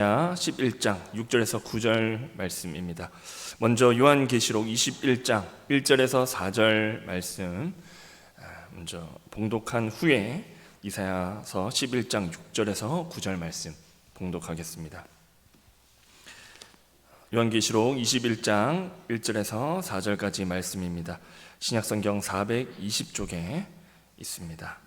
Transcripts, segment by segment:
11장 6절에서 9절 말씀입니다. 먼저 요한계시록 21장 1절에서 4절 말씀 먼저 봉독한 후에 이사야서 11장 6절에서 9절 말씀 봉독하겠습니다. 요한계시록 21장 1절에서 4절까지 말씀입니다. 신약성경 420쪽에 있습니다.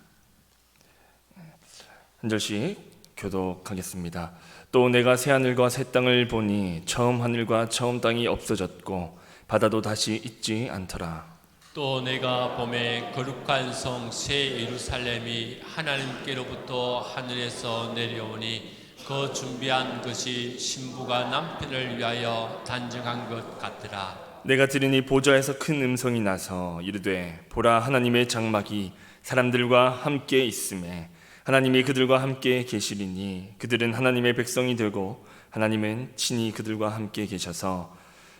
한 절씩 교독하겠습니다. 또 내가 새 하늘과 새 땅을 보니 처음 하늘과 처음 땅이 없어졌고 바다도 다시 있지 않더라. 또 내가 봄에 거룩한 성 새 예루살렘이 하나님께로부터 하늘에서 내려오니 그 준비한 것이 신부가 남편을 위하여 단정한 것 같더라. 내가 들으니 보좌에서 큰 음성이 나서 이르되 보라, 하나님의 장막이 사람들과 함께 있음에 하나님이 그들과 함께 계시리니 그들은 하나님의 백성이 되고 하나님은 친히 그들과 함께 계셔서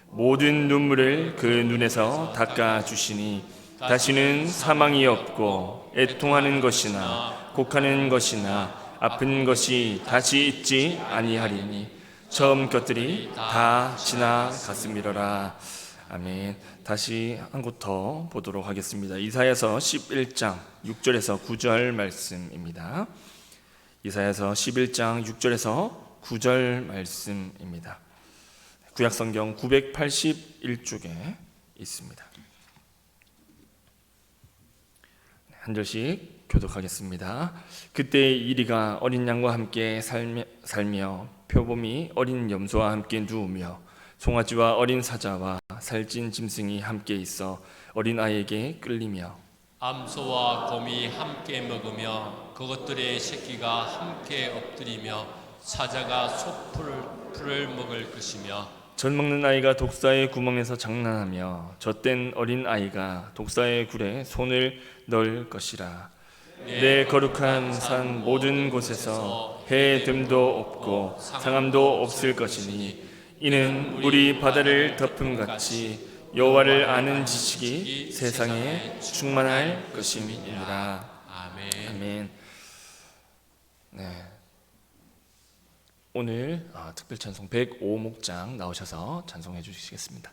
모든 눈물을 그 눈에서 닦아주시니 다시는 사망이 없고 애통하는 것이나 곡하는 것이나 아픈 것이 다시 있지 아니하리니 처음 것들이 다 지나갔음이로라. 아멘. 다시 한 곳 더 보도록 하겠습니다. 이사야서 11장 6절에서 9절 말씀입니다. 이사야서 11장 6절에서 9절 말씀입니다. 구약성경 981쪽에 있습니다. 한 절씩 교독하겠습니다. 그때 이리가 어린 양과 함께 살며 표범이 어린 염소와 함께 누우며 송아지와 어린 사자와 살찐 짐승이 함께 있어 어린 아이에게 끌리며 암소와 곰이 함께 먹으며 그것들의 새끼가 함께 엎드리며 사자가 풀을 먹을 것이며 젖 먹는 아이가 독사의 구멍에서 장난하며 젖된 어린 아이가 독사의 굴에 손을 넣을 것이라. 내 거룩한 산 모든 곳에서 해됨도 없고 상함도 없을 것이니 이는 물이 바다를 덮음같이 여호와를 아는 지식이 세상에 충만할 것임이니라. 아멘. 아멘. 네. 오늘 특별 찬송 105목장 나오셔서 찬송해 주시겠습니다.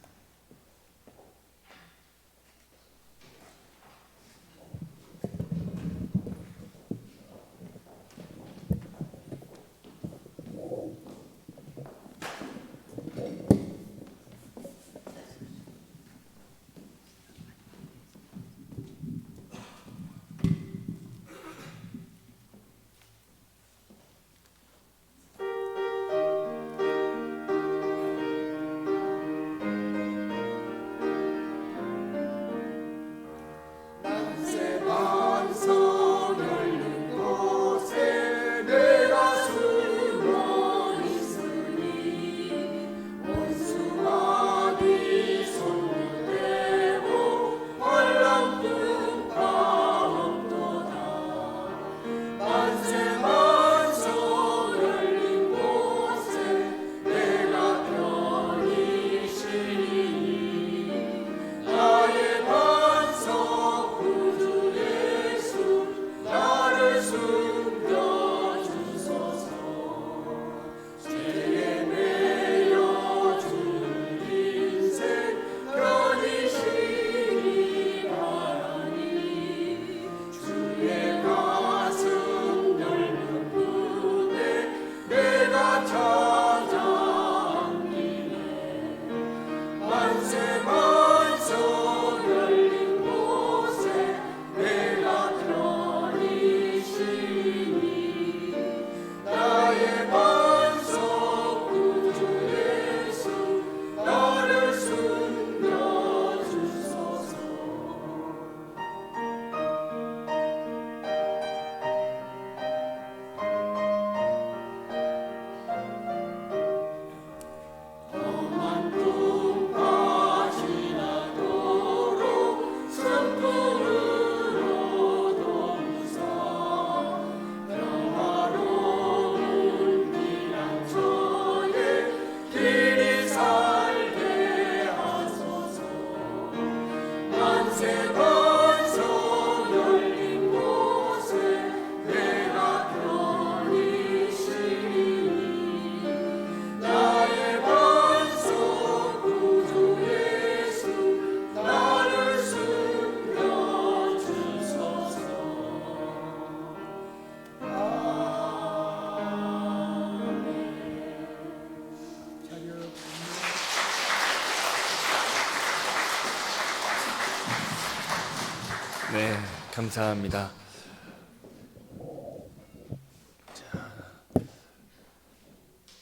네, 감사합니다.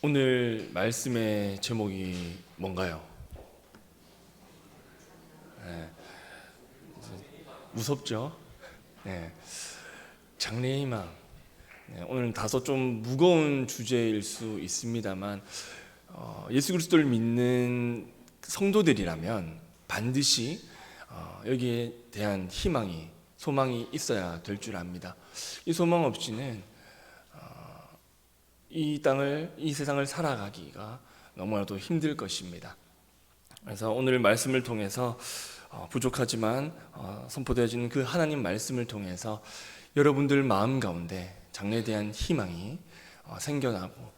오늘 말씀의 제목이 뭔가요? 네, 무섭죠? 네, 장래의 희망. 네, 오늘 다소 좀 무거운 주제일 수 있습니다만 예수 그리스도를 믿는 성도들이라면 반드시 여기에 대한 희망이, 소망이 있어야 될 줄 압니다. 이 소망 없이는 이 세상을 살아가기가 너무나도 힘들 것입니다. 그래서 오늘 말씀을 통해서 부족하지만 선포되어지는 그 하나님 말씀을 통해서 여러분들 마음 가운데 장래에 대한 희망이 생겨나고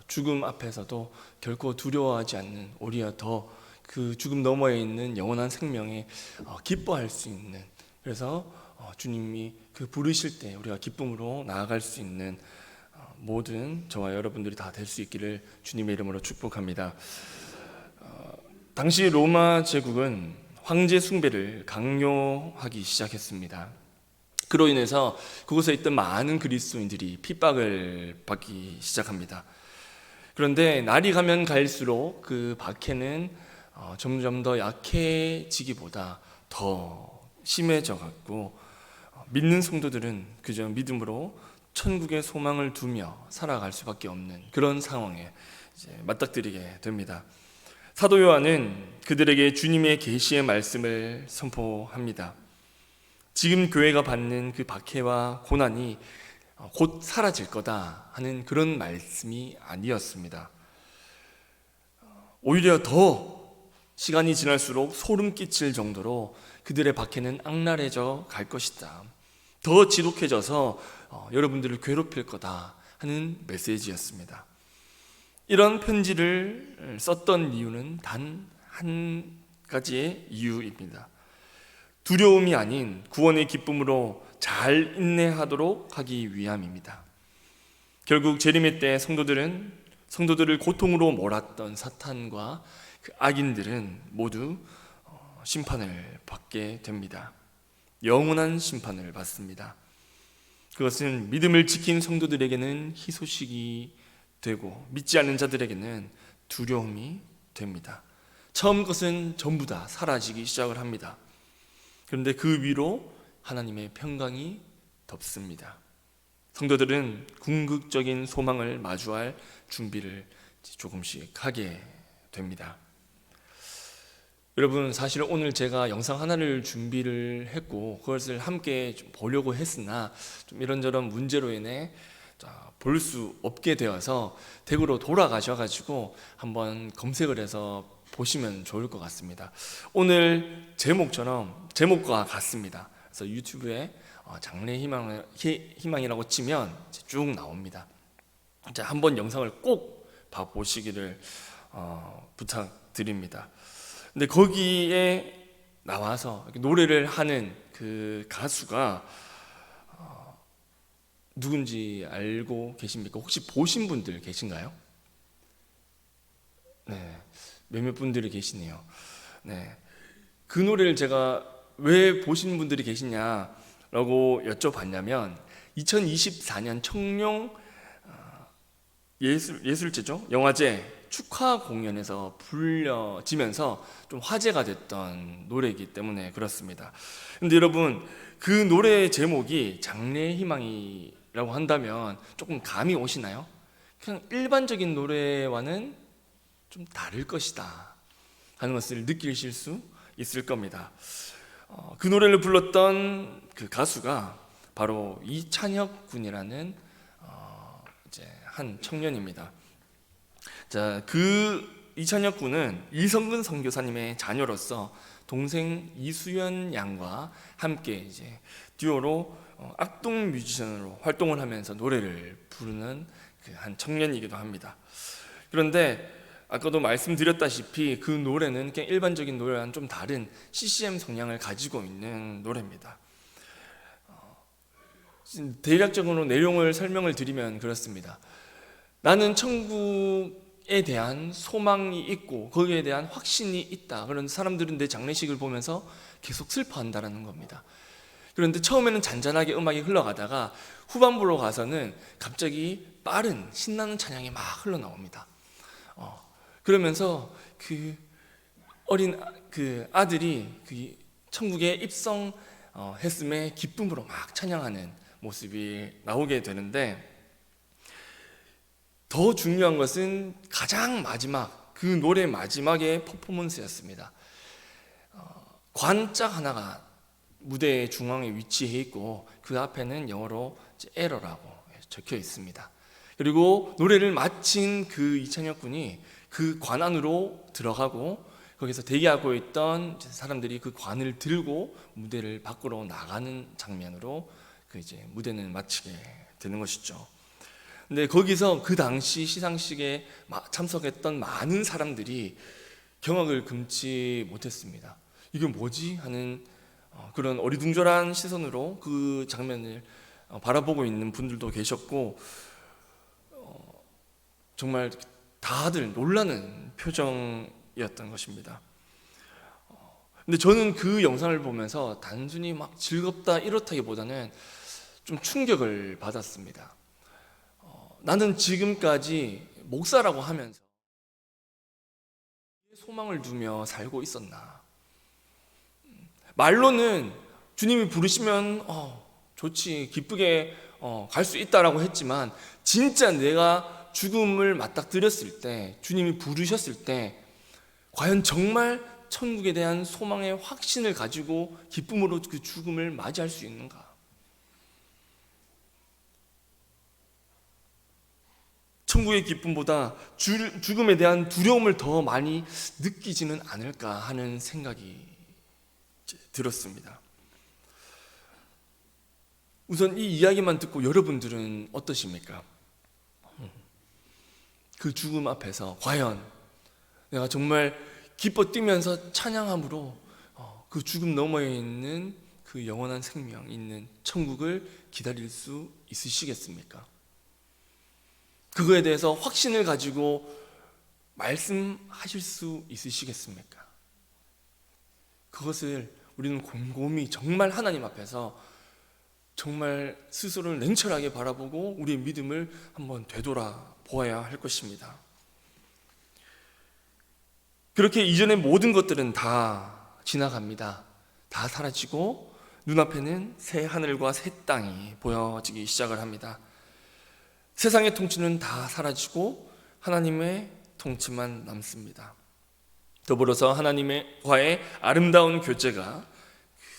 죽음 앞에서도 결코 두려워하지 않는, 오히려 더 그 죽음 너머에 있는 영원한 생명에 기뻐할 수 있는, 그래서 주님이 그 부르실 때 우리가 기쁨으로 나아갈 수 있는 모든 저와 여러분들이 다 될 수 있기를 주님의 이름으로 축복합니다. 당시 로마 제국은 황제 숭배를 강요하기 시작했습니다. 그로 인해서 그곳에 있던 많은 그리스도인들이 핍박을 받기 시작합니다. 그런데 날이 가면 갈수록 그 박해는 점점 더 약해지기보다 더 심해져 갔고, 믿는 성도들은 그저 믿음으로 천국의 소망을 두며 살아갈 수밖에 없는 그런 상황에 이제 맞닥뜨리게 됩니다. 사도 요한은 그들에게 주님의 계시의 말씀을 선포합니다. 지금 교회가 받는 그 박해와 고난이 곧 사라질 거다 하는 그런 말씀이 아니었습니다. 오히려 더 시간이 지날수록 소름 끼칠 정도로 그들의 박해는 악랄해져 갈 것이다, 더 지독해져서 여러분들을 괴롭힐 거다 하는 메시지였습니다. 이런 편지를 썼던 이유는 단 한 가지의 이유입니다. 두려움이 아닌 구원의 기쁨으로 잘 인내하도록 하기 위함입니다. 결국 재림의 때 성도들을 고통으로 몰았던 사탄과 그 악인들은 모두 심판을 받게 됩니다. 영원한 심판을 받습니다. 그것은 믿음을 지킨 성도들에게는 희소식이 되고 믿지 않는 자들에게는 두려움이 됩니다. 처음 것은 전부 다 사라지기 시작을 합니다. 그런데 그 위로 하나님의 평강이 덮습니다. 성도들은 궁극적인 소망을 마주할 준비를 조금씩 하게 됩니다. 여러분, 사실 오늘 제가 영상 하나를 준비를 했고 그것을 함께 좀 보려고 했으나 좀 이런저런 문제로 인해 볼 수 없게 되어서 댁으로 돌아가셔가지고 한번 검색을 해서 보시면 좋을 것 같습니다. 오늘 제목과 같습니다. 그래서 유튜브에 장래 희망이라고 치면 쭉 나옵니다. 자, 한번 영상을 꼭 봐보시기를 부탁드립니다. 근데 거기에 나와서 노래를 하는 그 가수가 누군지 알고 계십니까? 혹시 보신 분들 계신가요? 네, 몇몇 분들이 계시네요. 네, 그 노래를 제가 왜 보신 분들이 계시냐라고 여쭤봤냐면 2024년 청룡 예술제죠? 영화제 축하 공연에서 불려지면서 좀 화제가 됐던 노래이기 때문에 그렇습니다. 근데 여러분, 그 노래 제목이 장래의 희망이라고 한다면 조금 감이 오시나요? 그냥 일반적인 노래와는 좀 다를 것이다 하는 것을 느끼실 수 있을 겁니다. 그 노래를 불렀던 그 가수가 바로 이찬혁 군이라는 이제 한 청년입니다. 자, 그 이찬혁 군은 이성근 선교사님의 자녀로서 동생 이수연 양과 함께 이제 듀오로 악동 뮤지션으로 활동을 하면서 노래를 부르는 그 한 청년이기도 합니다. 그런데 아까도 말씀드렸다시피 그 노래는 그냥 일반적인 노래와는 좀 다른 CCM 성향을 가지고 있는 노래입니다. 대략적으로 내용을 설명을 드리면 그렇습니다. 나는 천국에 대한 소망이 있고 거기에 대한 확신이 있다. 그런 사람들은 내 장례식을 보면서 계속 슬퍼한다라는 겁니다. 그런데 처음에는 잔잔하게 음악이 흘러가다가 후반부로 가서는 갑자기 빠른 신나는 찬양이 막 흘러나옵니다. 그러면서 그 어린 그 아들이 그 천국에 입성했음에 기쁨으로 막 찬양하는 모습이 나오게 되는데, 더 중요한 것은 가장 마지막 그 노래 마지막의 퍼포먼스였습니다. 관짝 하나가 무대 중앙에 위치해 있고 그 앞에는 영어로 에러라고 적혀 있습니다. 그리고 노래를 마친 그 이찬혁 군이 그 관 안으로 들어가고 거기서 대기하고 있던 사람들이 그 관을 들고 무대를 밖으로 나가는 장면으로 그 이제 무대는 마치게 되는 것이죠. 근데 거기서 그 당시 시상식에 참석했던 많은 사람들이 경악을 금치 못했습니다. 이게 뭐지? 하는 그런 어리둥절한 시선으로 그 장면을 바라보고 있는 분들도 계셨고, 정말 다들 놀라는 표정이었던 것입니다. 근데 저는 그 영상을 보면서 단순히 막 즐겁다 이렇다기보다는 좀 충격을 받았습니다. 나는 지금까지 목사라고 하면서 소망을 두며 살고 있었나? 말로는 주님이 부르시면 좋지, 기쁘게 갈 수 있다라고 했지만, 진짜 내가 죽음을 맞닥뜨렸을 때, 주님이 부르셨을 때 과연 정말 천국에 대한 소망의 확신을 가지고 기쁨으로 그 죽음을 맞이할 수 있는가? 천국의 기쁨보다 죽음에 대한 두려움을 더 많이 느끼지는 않을까 하는 생각이 들었습니다. 우선 이 이야기만 듣고 여러분들은 어떠십니까? 그 죽음 앞에서 과연 내가 정말 기뻐 뛰면서 찬양함으로 그 죽음 너머에 있는 그 영원한 생명 있는 천국을 기다릴 수 있으시겠습니까? 그거에 대해서 확신을 가지고 말씀하실 수 있으시겠습니까? 그것을 우리는 곰곰이 정말 하나님 앞에서 정말 스스로를 냉철하게 바라보고 우리의 믿음을 한번 되돌아 보아야 할 것입니다. 그렇게 이전의 모든 것들은 다 지나갑니다. 다 사라지고 눈앞에는 새 하늘과 새 땅이 보여지기 시작을 합니다. 세상의 통치는 다 사라지고 하나님의 통치만 남습니다. 더불어서 하나님과의 아름다운 교제가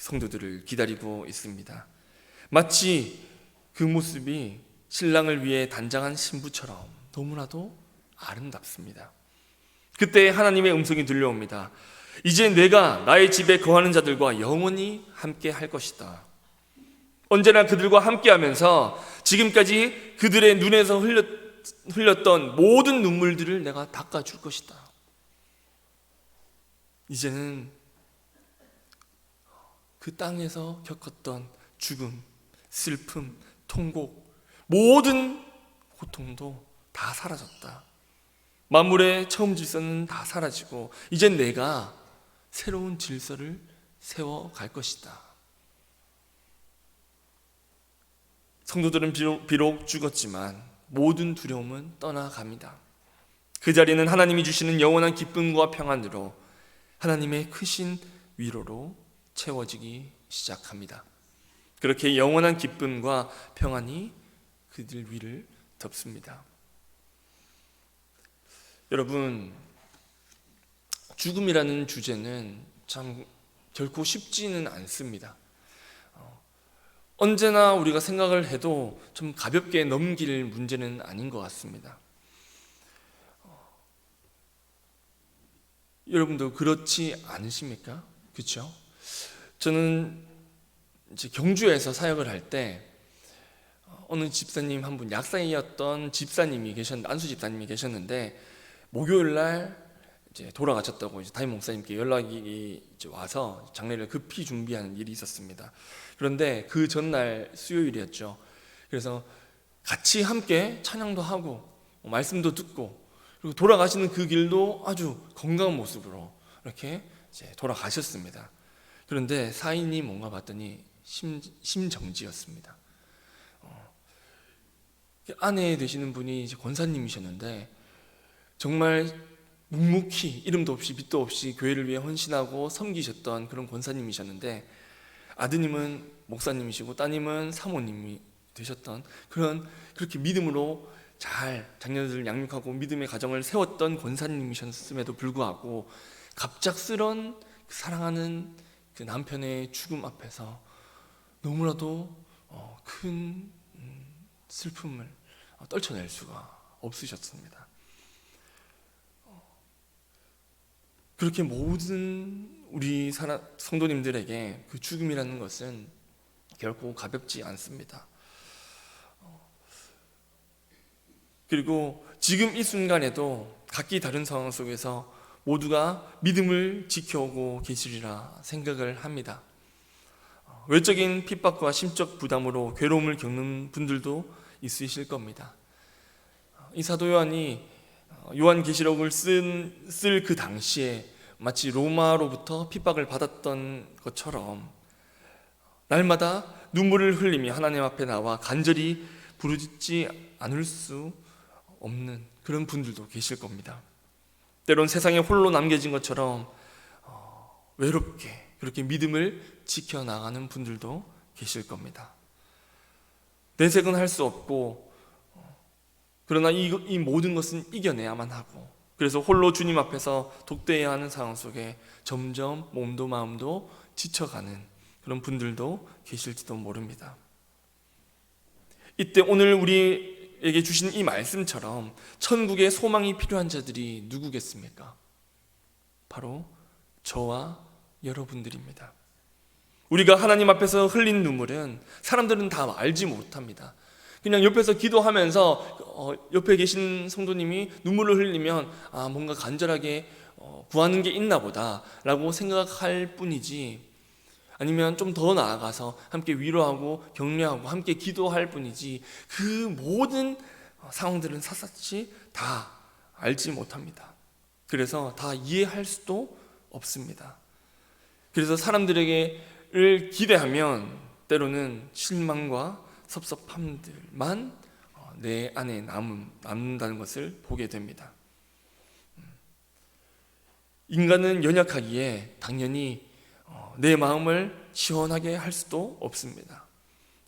성도들을 기다리고 있습니다. 마치 그 모습이 신랑을 위해 단장한 신부처럼 너무나도 아름답습니다. 그때 하나님의 음성이 들려옵니다. 이제 내가 나의 집에 거하는 자들과 영원히 함께 할 것이다. 언제나 그들과 함께 하면서 지금까지 그들의 눈에서 흘렸던 모든 눈물들을 내가 닦아줄 것이다. 이제는 그 땅에서 겪었던 죽음, 슬픔, 통곡, 모든 고통도 다 사라졌다. 만물의 처음 질서는 다 사라지고 이젠 내가 새로운 질서를 세워갈 것이다. 성도들은 비록 죽었지만 모든 두려움은 떠나갑니다. 그 자리는 하나님이 주시는 영원한 기쁨과 평안으로 하나님의 크신 위로로 채워지기 시작합니다. 그렇게 영원한 기쁨과 평안이 그들 위를 덮습니다. 여러분, 죽음이라는 주제는 참 결코 쉽지는 않습니다. 언제나 우리가 생각을 해도 좀 가볍게 넘길 문제는 아닌 것 같습니다. 여러분도 그렇지 않으십니까? 그렇죠? 저는 이제 경주에서 사역을 할 때 어느 집사님 한 분, 약사이었던 집사님이 안수 집사님이 계셨는데 목요일 날 이제 돌아가셨다고 이제 담임 목사님께 연락이 이제 와서 장례를 급히 준비하는 일이 있었습니다. 그런데 그 전날 수요일이었죠. 그래서 같이 함께 찬양도 하고 말씀도 듣고 그리고 돌아가시는 그 길도 아주 건강한 모습으로 이렇게 이제 돌아가셨습니다. 그런데 사인이 뭔가 봤더니 심정지였습니다. 아내 되시는 분이 이제 권사님이셨는데 정말 묵묵히 이름도 없이 빛도 없이 교회를 위해 헌신하고 섬기셨던 그런 권사님이셨는데, 아드님은 목사님이시고 따님은 사모님이 되셨던 그렇게 믿음으로 잘 자녀들을 양육하고 믿음의 가정을 세웠던 권사님이셨음에도 불구하고 갑작스런 사랑하는 그 남편의 죽음 앞에서 너무나도 큰 슬픔을 떨쳐낼 수가 없으셨습니다. 그렇게 모든 우리 성도님들에게 그 죽음이라는 것은 결코 가볍지 않습니다. 그리고 지금 이 순간에도 각기 다른 상황 속에서 모두가 믿음을 지켜오고 계시리라 생각을 합니다. 외적인 핍박과 심적 부담으로 괴로움을 겪는 분들도 있으실 겁니다. 이 사도 요한이 요한계시록을 쓸 그 당시에 마치 로마로부터 핍박을 받았던 것처럼 날마다 눈물을 흘리며 하나님 앞에 나와 간절히 부르짖지 않을 수 없는 그런 분들도 계실 겁니다. 때론 세상에 홀로 남겨진 것처럼 외롭게 그렇게 믿음을 지켜나가는 분들도 계실 겁니다. 내색은 할 수 없고, 그러나 이 모든 것은 이겨내야만 하고, 그래서 홀로 주님 앞에서 독대해야 하는 상황 속에 점점 몸도 마음도 지쳐가는 그런 분들도 계실지도 모릅니다. 이때 오늘 우리에게 주신 이 말씀처럼 천국의 소망이 필요한 자들이 누구겠습니까? 바로 저와 여러분들입니다. 우리가 하나님 앞에서 흘린 눈물은 사람들은 다 알지 못합니다. 그냥 옆에서 기도하면서 옆에 계신 성도님이 눈물을 흘리면 뭔가 간절하게 구하는 게 있나 보다 라고 생각할 뿐이지, 아니면 좀 더 나아가서 함께 위로하고 격려하고 함께 기도할 뿐이지 그 모든 상황들은 샅샅이 다 알지 못합니다. 그래서 다 이해할 수도 없습니다. 그래서 사람들에게를 기대하면 때로는 실망과 섭섭함들만 내 안에 남는다는 것을 보게 됩니다. 인간은 연약하기에 당연히 내 마음을 시원하게 할 수도 없습니다.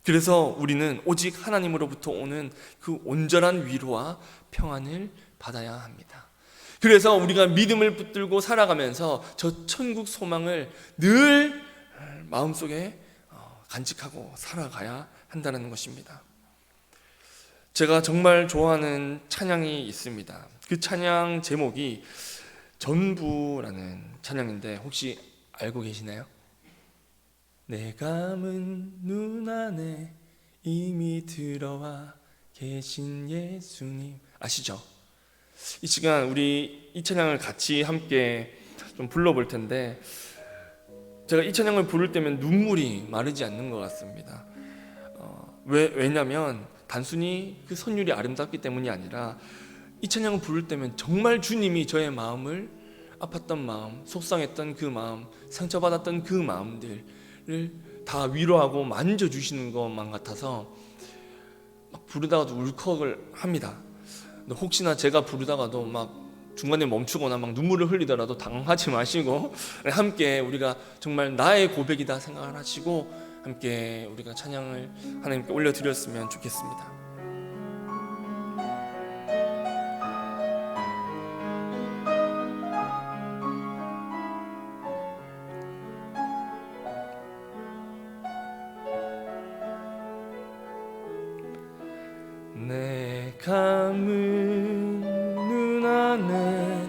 그래서 우리는 오직 하나님으로부터 오는 그 온전한 위로와 평안을 받아야 합니다. 그래서 우리가 믿음을 붙들고 살아가면서 저 천국 소망을 늘 마음속에 간직하고 살아가야 한다는 것입니다. 제가 정말 좋아하는 찬양이 있습니다. 그 찬양 제목이 전부라는 찬양인데 혹시 알고 계시나요? 내 감은 눈 안에 이미 들어와 계신 예수님, 아시죠? 이 시간 우리 이 찬양을 같이 함께 좀 불러볼 텐데, 제가 이 찬양을 부를 때면 눈물이 마르지 않는 것 같습니다. 왜냐면 단순히 그 선율이 아름답기 때문이 아니라 이 찬양을 부를 때면 정말 주님이 저의 마음을, 아팠던 마음, 속상했던 그 마음, 상처받았던 그 마음들을 다 위로하고 만져주시는 것만 같아서 막 부르다가도 울컥을 합니다. 혹시나 제가 부르다가도 막 중간에 멈추거나 막 눈물을 흘리더라도 당황하지 마시고 함께 우리가 정말 나의 고백이다 생각을 하시고 함께 우리가 찬양을 하나님께 올려드렸으면 좋겠습니다. 내 감은 눈 안에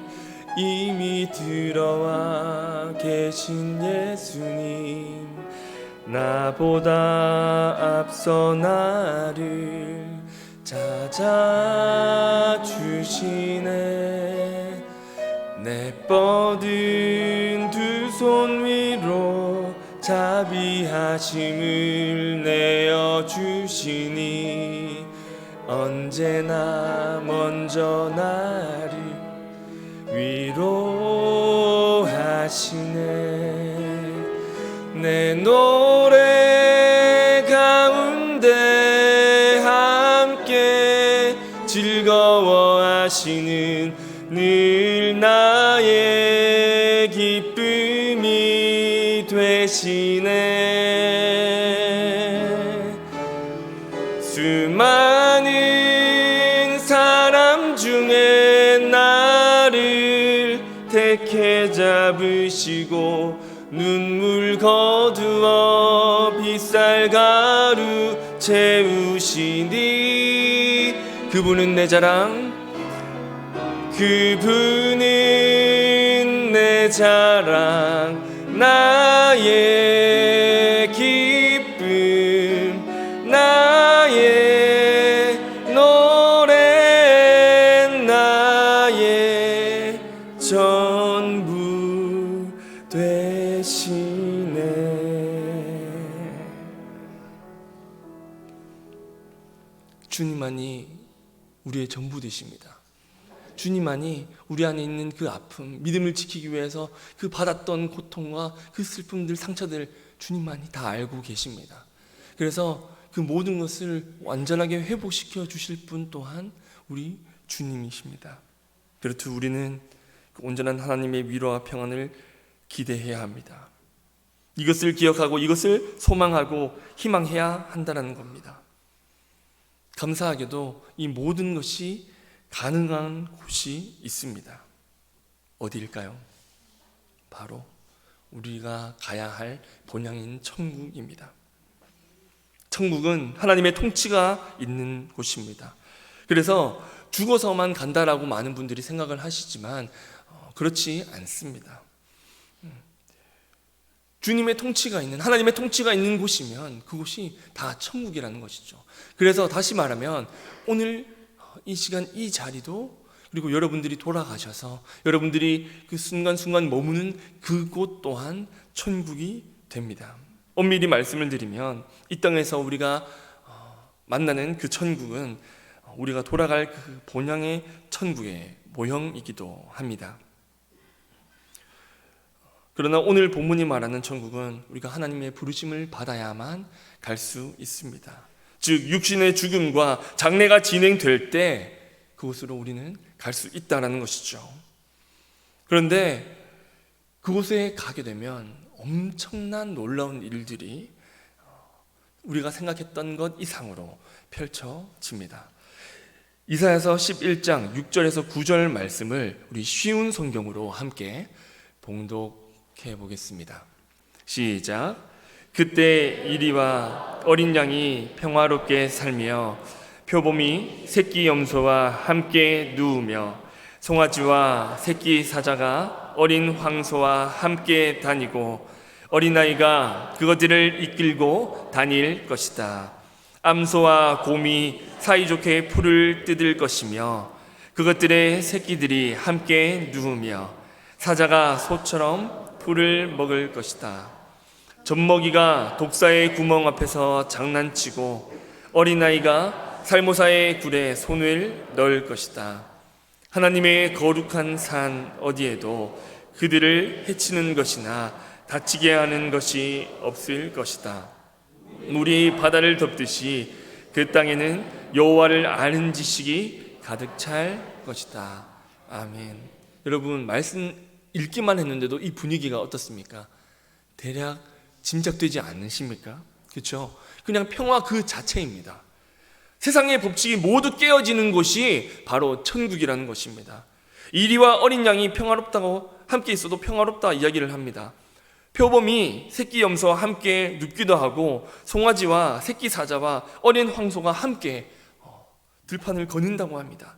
이미 들어와 계신 예수님, 나보다 앞서 나를 찾아주시네. 내 뻗은 두 손 위로 자비하심을 내어주시니 언제나 먼저 나를 위로하시네. 내 노래 하시는 늘 나의 기쁨이 되시네. 수많은 사람 중에 나를 택해 잡으시고 눈물 거두어 빗살가루 채우시니 그분은 내 자랑, 그분은 내 자랑, 나의 기쁨, 나의 노래, 나의 전부 되시네. 주님만이 우리의 전부 되십니다. 주님만이 우리 안에 있는 그 아픔, 믿음을 지키기 위해서 그 받았던 고통과 그 슬픔들, 상처들 주님만이 다 알고 계십니다. 그래서 그 모든 것을 완전하게 회복시켜 주실 분 또한 우리 주님이십니다. 그렇듯 우리는 그 온전한 하나님의 위로와 평안을 기대해야 합니다. 이것을 기억하고 이것을 소망하고 희망해야 한다는 겁니다. 감사하게도 이 모든 것이 가능한 곳이 있습니다. 어디일까요? 바로 우리가 가야 할 본향인 천국입니다. 천국은 하나님의 통치가 있는 곳입니다. 그래서 죽어서만 간다라고 많은 분들이 생각을 하시지만 그렇지 않습니다. 주님의 통치가 있는, 하나님의 통치가 있는 곳이면 그곳이 다 천국이라는 것이죠. 그래서 다시 말하면 오늘 이 시간 이 자리도, 그리고 여러분들이 돌아가셔서 여러분들이 그 순간순간 머무는 그곳 또한 천국이 됩니다. 엄밀히 말씀을 드리면 이 땅에서 우리가 만나는 그 천국은 우리가 돌아갈 그 본향의 천국의 모형이기도 합니다. 그러나 오늘 본문이 말하는 천국은 우리가 하나님의 부르심을 받아야만 갈 수 있습니다. 즉 육신의 죽음과 장례가 진행될 때 그곳으로 우리는 갈 수 있다는 것이죠. 그런데 그곳에 가게 되면 엄청난 놀라운 일들이 우리가 생각했던 것 이상으로 펼쳐집니다. 이사야서 11장 6절에서 9절 말씀을 우리 쉬운 성경으로 함께 봉독해 보겠습니다. 시작. 그때 이리와 어린 양이 평화롭게 살며 표범이 새끼 염소와 함께 누우며 송아지와 새끼 사자가 어린 황소와 함께 다니고 어린아이가 그것들을 이끌고 다닐 것이다. 암소와 곰이 사이좋게 풀을 뜯을 것이며 그것들의 새끼들이 함께 누우며 사자가 소처럼 풀을 먹을 것이다. 젖먹이가 독사의 구멍 앞에서 장난치고 어린아이가 살모사의 굴에 손을 넣을 것이다. 하나님의 거룩한 산 어디에도 그들을 해치는 것이나 다치게 하는 것이 없을 것이다. 물이 바다를 덮듯이 그 땅에는 여호와를 아는 지식이 가득 찰 것이다. 아멘. 여러분, 말씀 읽기만 했는데도 이 분위기가 어떻습니까? 대략 짐작되지 않으십니까? 그렇죠? 그냥 평화 그 자체입니다. 세상의 법칙이 모두 깨어지는 곳이 바로 천국이라는 것입니다. 이리와 어린 양이 평화롭다고 함께 있어도 평화롭다 이야기를 합니다. 표범이 새끼 염소와 함께 눕기도 하고 송아지와 새끼 사자와 어린 황소가 함께 들판을 거닌다고 합니다.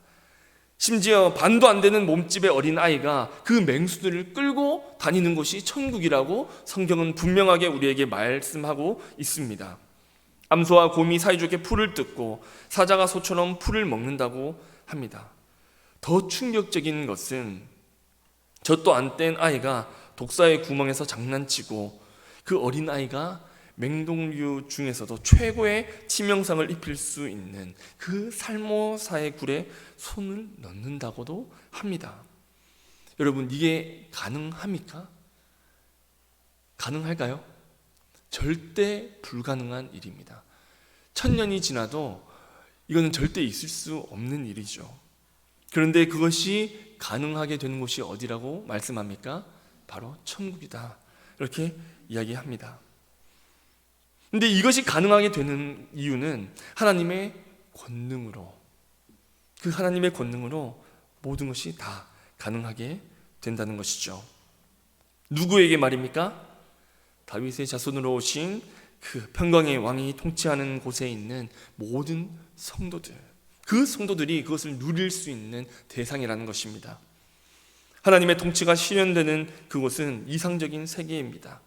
심지어 반도 안 되는 몸집의 어린 아이가 그 맹수들을 끌고 다니는 것이 천국이라고 성경은 분명하게 우리에게 말씀하고 있습니다. 암소와 곰이 사이좋게 풀을 뜯고 사자가 소처럼 풀을 먹는다고 합니다. 더 충격적인 것은 젖도 안 뗀 아이가 독사의 구멍에서 장난치고 그 어린 아이가 맹독류 중에서도 최고의 치명상을 입힐 수 있는 그 살모사의 굴에 손을 넣는다고도 합니다. 여러분, 이게 가능합니까? 가능할까요? 절대 불가능한 일입니다. 1000년이 지나도 이거는 절대 있을 수 없는 일이죠. 그런데 그것이 가능하게 되는 곳이 어디라고 말씀합니까? 바로 천국이다. 이렇게 이야기합니다. 근데 이것이 가능하게 되는 이유는 하나님의 권능으로, 그 하나님의 권능으로 모든 것이 다 가능하게 된다는 것이죠. 누구에게 말입니까? 다윗의 자손으로 오신 그 평강의 왕이 통치하는 곳에 있는 모든 성도들, 그 성도들이 그것을 누릴 수 있는 대상이라는 것입니다. 하나님의 통치가 실현되는 그곳은 이상적인 세계입니다.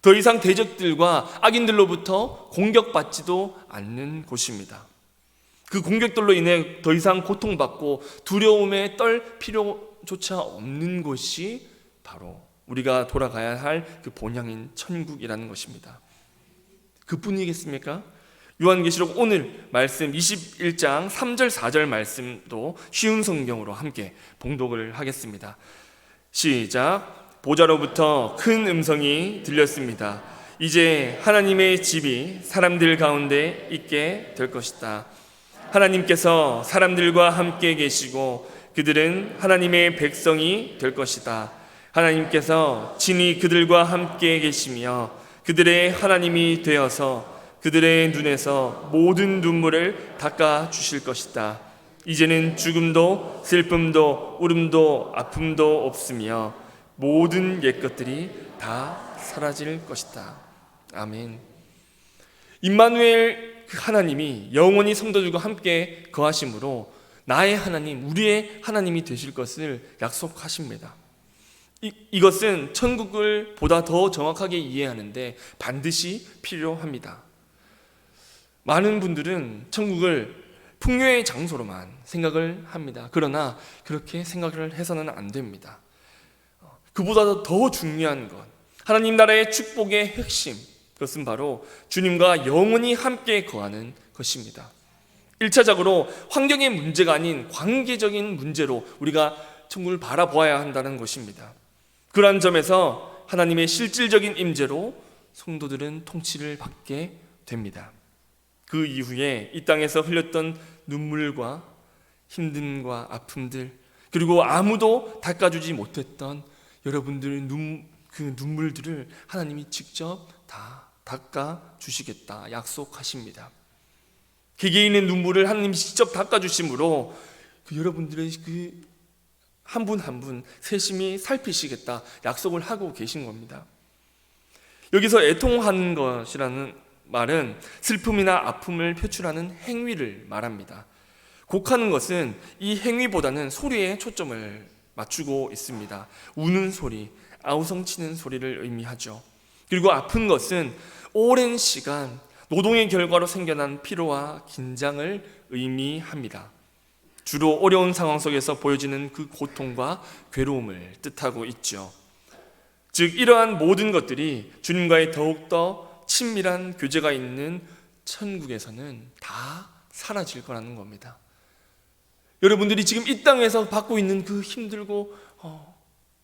더 이상 대적들과 악인들로부터 공격받지도 않는 곳입니다. 그 공격들로 인해 더 이상 고통받고 두려움에 떨 필요조차 없는 곳이 바로 우리가 돌아가야 할 그 본향인 천국이라는 것입니다. 그뿐이겠습니까? 요한계시록 오늘 말씀 21장 3절 4절 말씀도 쉬운 성경으로 함께 봉독을 하겠습니다. 시작. 보좌로부터 큰 음성이 들렸습니다. 이제 하나님의 집이 사람들 가운데 있게 될 것이다. 하나님께서 사람들과 함께 계시고 그들은 하나님의 백성이 될 것이다. 하나님께서 친히 그들과 함께 계시며 그들의 하나님이 되어서 그들의 눈에서 모든 눈물을 닦아 주실 것이다. 이제는 죽음도 슬픔도 울음도 아픔도 없으며 모든 옛것들이 다 사라질 것이다. 아멘. 임마누엘 그 하나님이 영원히 성도들과 함께 거하심으로 나의 하나님, 우리의 하나님이 되실 것을 약속하십니다. 이것은 천국을 보다 더 정확하게 이해하는데 반드시 필요합니다. 많은 분들은 천국을 풍요의 장소로만 생각을 합니다. 그러나 그렇게 생각을 해서는 안 됩니다. 그보다 더 중요한 것, 하나님 나라의 축복의 핵심, 그것은 바로 주님과 영원히 함께 거하는 것입니다. 1차적으로 환경의 문제가 아닌 관계적인 문제로 우리가 천국을 바라보아야 한다는 것입니다. 그러한 점에서 하나님의 실질적인 임재로 성도들은 통치를 받게 됩니다. 그 이후에 이 땅에서 흘렸던 눈물과 힘듦과 아픔들, 그리고 아무도 닦아주지 못했던 여러분들의 그 눈물들을 하나님이 직접 다 닦아주시겠다 약속하십니다. 개개인의 눈물을 하나님이 직접 닦아주심으로 그 여러분들의 그 한 분 한 분 세심히 살피시겠다 약속을 하고 계신 겁니다. 여기서 애통하는 것이라는 말은 슬픔이나 아픔을 표출하는 행위를 말합니다. 곡하는 것은 이 행위보다는 소리에 초점을 맞추고 있습니다. 우는 소리, 아우성치는 소리를 의미하죠. 그리고 아픈 것은 오랜 시간 노동의 결과로 생겨난 피로와 긴장을 의미합니다. 주로 어려운 상황 속에서 보여지는 그 고통과 괴로움을 뜻하고 있죠. 즉 이러한 모든 것들이 주님과의 더욱더 친밀한 교제가 있는 천국에서는 다 사라질 거라는 겁니다. 여러분들이 지금 이 땅에서 받고 있는 그 힘들고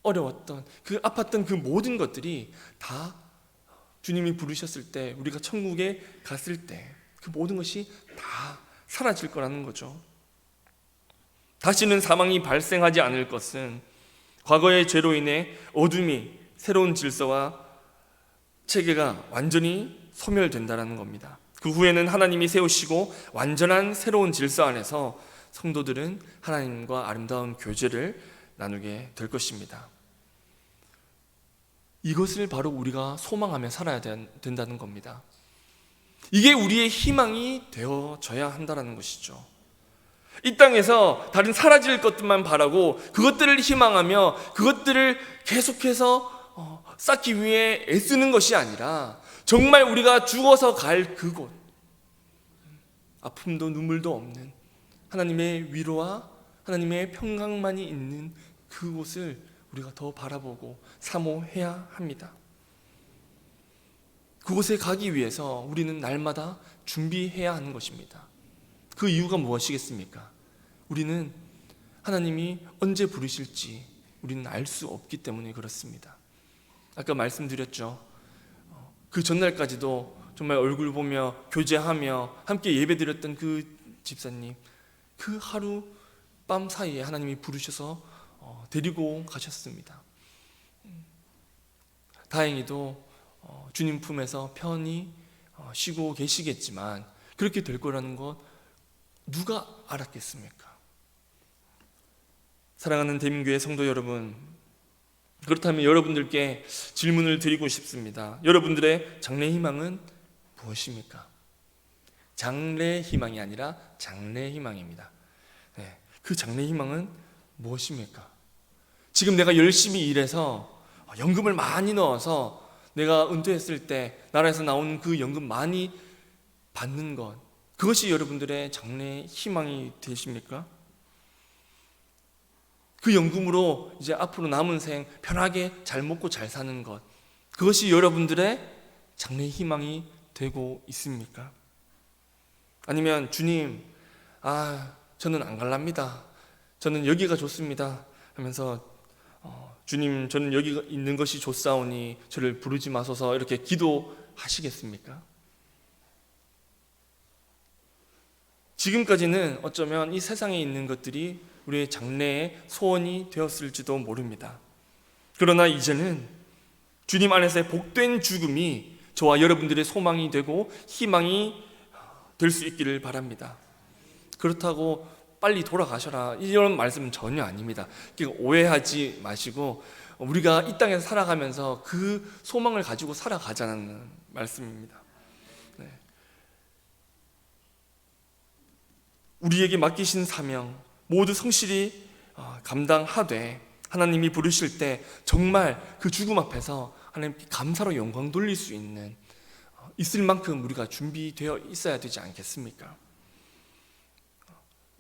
어려웠던 그 아팠던 그 모든 것들이 다 주님이 부르셨을 때, 우리가 천국에 갔을 때 그 모든 것이 다 사라질 거라는 거죠. 다시는 사망이 발생하지 않을 것은 과거의 죄로 인해 어둠이 새로운 질서와 체계가 완전히 소멸된다는 겁니다. 그 후에는 하나님이 세우시고 완전한 새로운 질서 안에서 성도들은 하나님과 아름다운 교제를 나누게 될 것입니다. 이것을 바로 우리가 소망하며 살아야 된다는 겁니다. 이게 우리의 희망이 되어져야 한다는 것이죠. 이 땅에서 다른 사라질 것들만 바라고 그것들을 희망하며 그것들을 계속해서 쌓기 위해 애쓰는 것이 아니라 정말 우리가 죽어서 갈 그곳, 아픔도 눈물도 없는 하나님의 위로와 하나님의 평강만이 있는 그곳을 우리가 더 바라보고 사모해야 합니다. 그곳에 가기 위해서 우리는 날마다 준비해야 하는 것입니다. 그 이유가 무엇이겠습니까? 우리는 하나님이 언제 부르실지 우리는 알 수 없기 때문에 그렇습니다. 아까 말씀드렸죠. 그 전날까지도 정말 얼굴 보며 교제하며 함께 예배드렸던 그 집사님, 그 하루 밤 사이에 하나님이 부르셔서 데리고 가셨습니다. 다행히도 주님 품에서 편히 쉬고 계시겠지만 그렇게 될 거라는 것 누가 알았겠습니까? 사랑하는 대민교회 성도 여러분, 그렇다면 여러분들께 질문을 드리고 싶습니다. 여러분들의 장래 희망은 무엇입니까? 장래 희망이 아니라 장래 희망입니다. 네, 그 장래 희망은 무엇입니까? 지금 내가 열심히 일해서 연금을 많이 넣어서 내가 은퇴했을 때 나라에서 나오는 그 연금 많이 받는 것, 그것이 여러분들의 장래 희망이 되십니까? 그 연금으로 이제 앞으로 남은 생 편하게 잘 먹고 잘 사는 것, 그것이 여러분들의 장래 희망이 되고 있습니까? 아니면 주님, 저는 안 갈랍니다. 저는 여기가 좋습니다 하면서 주님, 저는 여기 있는 것이 좋사오니 저를 부르지 마소서 이렇게 기도하시겠습니까? 지금까지는 어쩌면 이 세상에 있는 것들이 우리의 장래의 소원이 되었을지도 모릅니다. 그러나 이제는 주님 안에서의 복된 죽음이 저와 여러분들의 소망이 되고 희망이 될 수 있기를 바랍니다. 그렇다고 빨리 돌아가셔라 이런 말씀은 전혀 아닙니다. 오해하지 마시고 우리가 이 땅에서 살아가면서 그 소망을 가지고 살아가자는 말씀입니다. 네. 우리에게 맡기신 사명 모두 성실히 감당하되 하나님이 부르실 때 정말 그 죽음 앞에서 하나님께 감사로 영광 돌릴 수 있을 만큼 우리가 준비되어 있어야 되지 않겠습니까?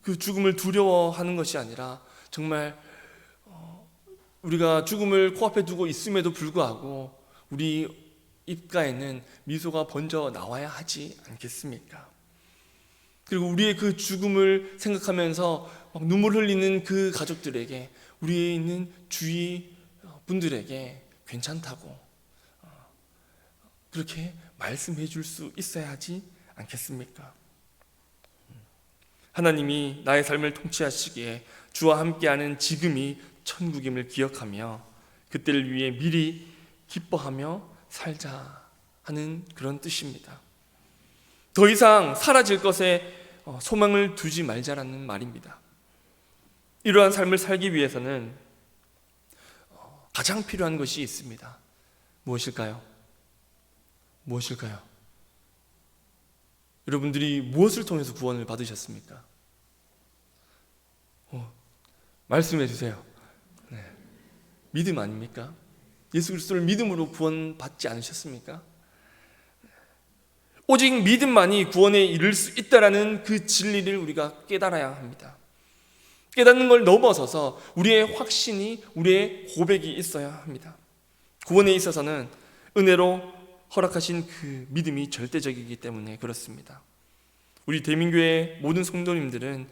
그 죽음을 두려워하는 것이 아니라 정말 우리가 죽음을 코앞에 두고 있음에도 불구하고 우리 입가에는 미소가 번져 나와야 하지 않겠습니까? 그리고 우리의 그 죽음을 생각하면서 막 눈물 흘리는 그 가족들에게, 우리에 있는 주위 분들에게 괜찮다고 그렇게 말씀해 줄 수 있어야 하지 않겠습니까? 하나님이 나의 삶을 통치하시기에 주와 함께하는 지금이 천국임을 기억하며 그때를 위해 미리 기뻐하며 살자 하는 그런 뜻입니다. 더 이상 사라질 것에 소망을 두지 말자라는 말입니다. 이러한 삶을 살기 위해서는 가장 필요한 것이 있습니다. 무엇일까요? 여러분들이 무엇을 통해서 구원을 받으셨습니까? 말씀해 주세요. 네. 믿음 아닙니까? 예수 그리스도를 믿음으로 구원받지 않으셨습니까? 오직 믿음만이 구원에 이를 수 있다라는 그 진리를 우리가 깨달아야 합니다. 깨닫는 걸 넘어서서 우리의 확신이, 우리의 고백이 있어야 합니다. 구원에 있어서는 은혜로 허락하신 그 믿음이 절대적이기 때문에 그렇습니다. 우리 대민교회 모든 성도님들은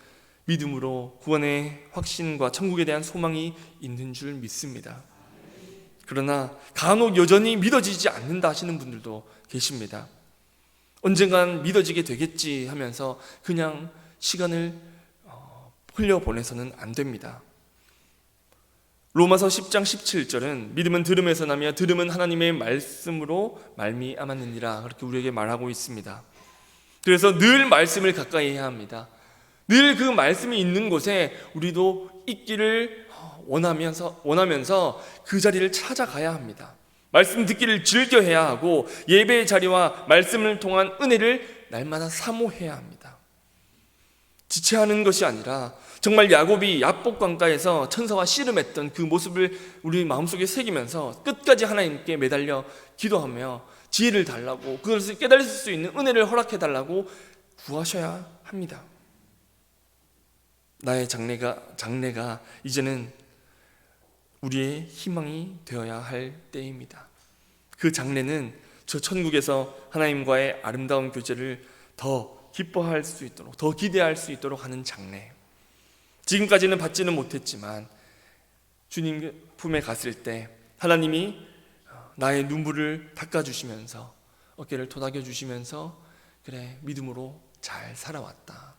믿음으로 구원의 확신과 천국에 대한 소망이 있는 줄 믿습니다. 그러나 간혹 여전히 믿어지지 않는다 하시는 분들도 계십니다. 언젠간 믿어지게 되겠지 하면서 그냥 시간을 흘려보내서는 안 됩니다. 로마서 10장 17절은 믿음은 들음에서 나며 들음은 하나님의 말씀으로 말미암았느니라 그렇게 우리에게 말하고 있습니다. 그래서 늘 말씀을 가까이 해야 합니다. 늘 그 말씀이 있는 곳에 우리도 있기를 원하면서 그 자리를 찾아가야 합니다. 말씀 듣기를 즐겨해야 하고 예배의 자리와 말씀을 통한 은혜를 날마다 사모해야 합니다. 지체하는 것이 아니라 정말 야곱이 야복강가에서 천사와 씨름했던 그 모습을 우리 마음속에 새기면서 끝까지 하나님께 매달려 기도하며 지혜를 달라고, 그것을 깨달을 수 있는 은혜를 허락해 달라고 구하셔야 합니다. 나의 장래가 이제는 우리의 희망이 되어야 할 때입니다. 그 장래는 저 천국에서 하나님과의 아름다운 교제를 더 기뻐할 수 있도록, 더 기대할 수 있도록 하는 장래. 지금까지는 받지는 못했지만 주님 품에 갔을 때 하나님이 나의 눈물을 닦아주시면서 어깨를 토닥여 주시면서 그래, 믿음으로 잘 살아왔다,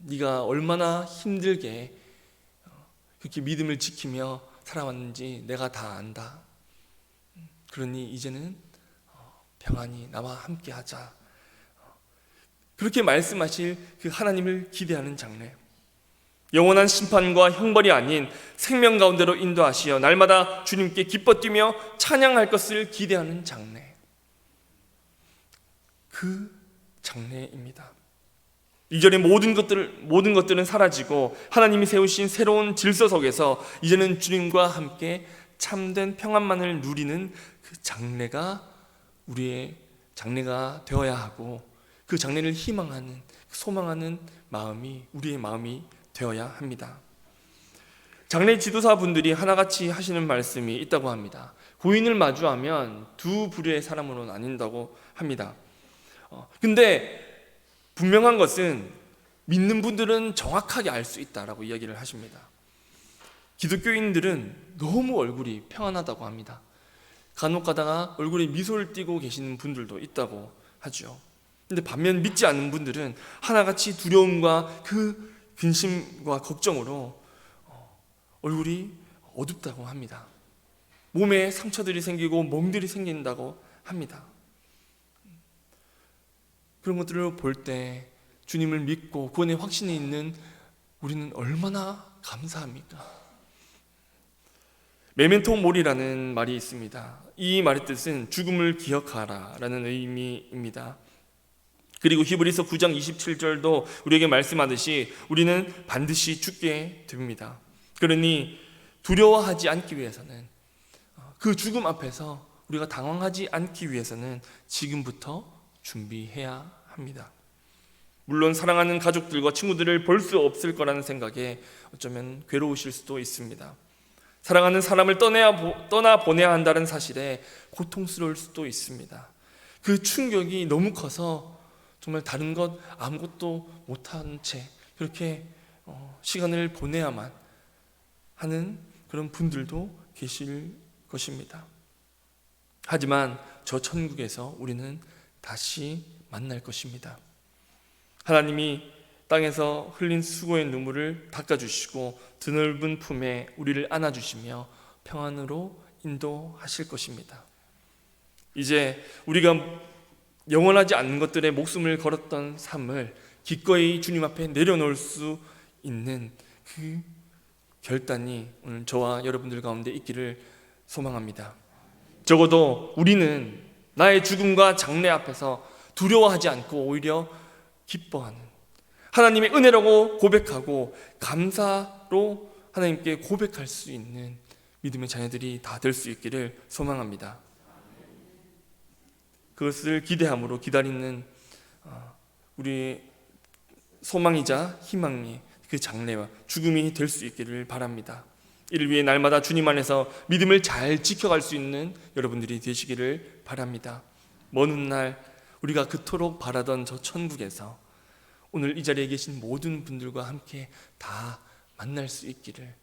네가 얼마나 힘들게 그렇게 믿음을 지키며 살아왔는지 내가 다 안다. 그러니 이제는 평안히 나와 함께하자. 그렇게 말씀하실 그 하나님을 기대하는 장래, 영원한 심판과 형벌이 아닌 생명 가운데로 인도하시어 날마다 주님께 기뻐 뛰며 찬양할 것을 기대하는 장래, 그 장래입니다. 이전에 모든 것들은 사라지고 하나님이 세우신 새로운 질서 속에서 이제는 주님과 함께 참된 평안만을 누리는 그 장래가 우리의 장래가 되어야 하고, 그 장래를 희망하는, 소망하는 마음이 우리의 마음이 되어야 합니다. 장래 지도사분들이 하나같이 하시는 말씀이 있다고 합니다. 고인을 마주하면 두 부류의 사람으로 나뉜다고 합니다. 근데 분명한 것은 믿는 분들은 정확하게 알 수 있다라고 이야기를 하십니다. 기독교인들은 너무 얼굴이 평안하다고 합니다. 간혹 가다가 얼굴에 미소를 띠고 계시는 분들도 있다고 하죠. 근데 반면 믿지 않는 분들은 하나같이 두려움과 그 근심과 걱정으로 얼굴이 어둡다고 합니다. 몸에 상처들이 생기고 멍들이 생긴다고 합니다. 그런 것들을 볼 때 주님을 믿고 구원의 확신이 있는 우리는 얼마나 감사합니까? 메멘토 모리라는 말이 있습니다. 이 말의 뜻은 죽음을 기억하라 라는 의미입니다. 그리고 히브리서 9장 27절도 우리에게 말씀하듯이 우리는 반드시 죽게 됩니다. 그러니 두려워하지 않기 위해서는, 그 죽음 앞에서 우리가 당황하지 않기 위해서는 지금부터 준비해야 합니다. 물론 사랑하는 가족들과 친구들을 볼 수 없을 거라는 생각에 어쩌면 괴로우실 수도 있습니다. 사랑하는 사람을 떠나 보내야 한다는 사실에 고통스러울 수도 있습니다. 그 충격이 너무 커서 정말 다른 것 아무것도 못한 채 그렇게 시간을 보내야만 하는 그런 분들도 계실 것입니다. 하지만 저 천국에서 우리는 다시 만날 것입니다. 하나님이 땅에서 흘린 수고의 눈물을 닦아주시고 드넓은 품에 우리를 안아주시며 평안으로 인도하실 것입니다. 이제 우리가 영원하지 않는 것들에 목숨을 걸었던 삶을 기꺼이 주님 앞에 내려놓을 수 있는 그 결단이 오늘 저와 여러분들 가운데 있기를 소망합니다. 적어도 우리는 나의 죽음과 장래 앞에서 두려워하지 않고 오히려 기뻐하는, 하나님의 은혜라고 고백하고 감사로 하나님께 고백할 수 있는 믿음의 자녀들이 다 될 수 있기를 소망합니다. 그것을 기대함으로 기다리는 우리 소망이자 희망이 그 장래와 죽음이 될 수 있기를 바랍니다. 이를 위해 날마다 주님 안에서 믿음을 잘 지켜갈 수 있는 여러분들이 되시기를 바랍니다. 먼 훗날 우리가 그토록 바라던 저 천국에서 오늘 이 자리에 계신 모든 분들과 함께 다 만날 수 있기를,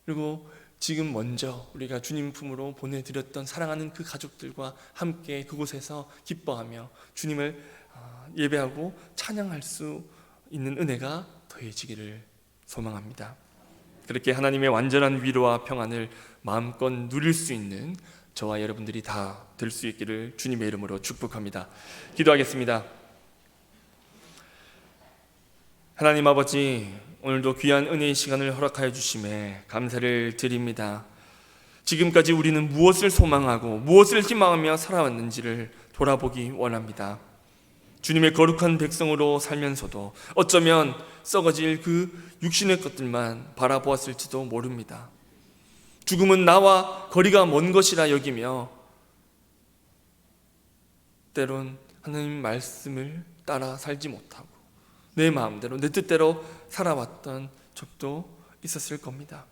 그리고 지금 먼저 우리가 주님 품으로 보내드렸던 사랑하는 그 가족들과 함께 그곳에서 기뻐하며 주님을 예배하고 찬양할 수 있는 은혜가 더해지기를 소망합니다. 그렇게 하나님의 완전한 위로와 평안을 마음껏 누릴 수 있는 저와 여러분들이 다 될 수 있기를 주님의 이름으로 축복합니다. 기도하겠습니다. 하나님 아버지, 오늘도 귀한 은혜의 시간을 허락하여 주심에 감사를 드립니다. 지금까지 우리는 무엇을 소망하고 무엇을 희망하며 살아왔는지를 돌아보기 원합니다. 주님의 거룩한 백성으로 살면서도 어쩌면 썩어질 그 육신의 것들만 바라보았을지도 모릅니다. 죽음은 나와 거리가 먼 것이라 여기며 때론 하나님 말씀을 따라 살지 못하고 내 마음대로 내 뜻대로 살아왔던 적도 있었을 겁니다.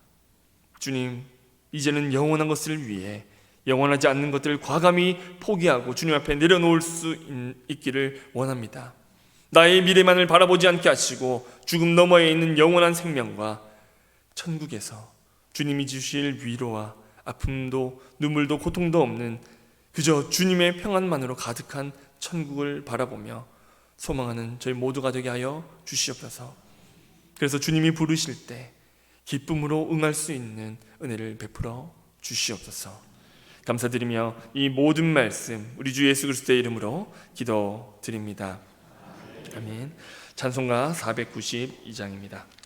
주님, 이제는 영원한 것을 위해 영원하지 않는 것들을 과감히 포기하고 주님 앞에 내려놓을 수 있기를 원합니다. 나의 미래만을 바라보지 않게 하시고 죽음 너머에 있는 영원한 생명과 천국에서 주님이 주실 위로와 아픔도 눈물도 고통도 없는 그저 주님의 평안만으로 가득한 천국을 바라보며 소망하는 저희 모두가 되게 하여 주시옵소서. 그래서 주님이 부르실 때 기쁨으로 응할 수 있는 은혜를 베풀어 주시옵소서. 감사드리며 이 모든 말씀 우리 주 예수 그리스도의 이름으로 기도드립니다. 아멘. 찬송가 492장입니다.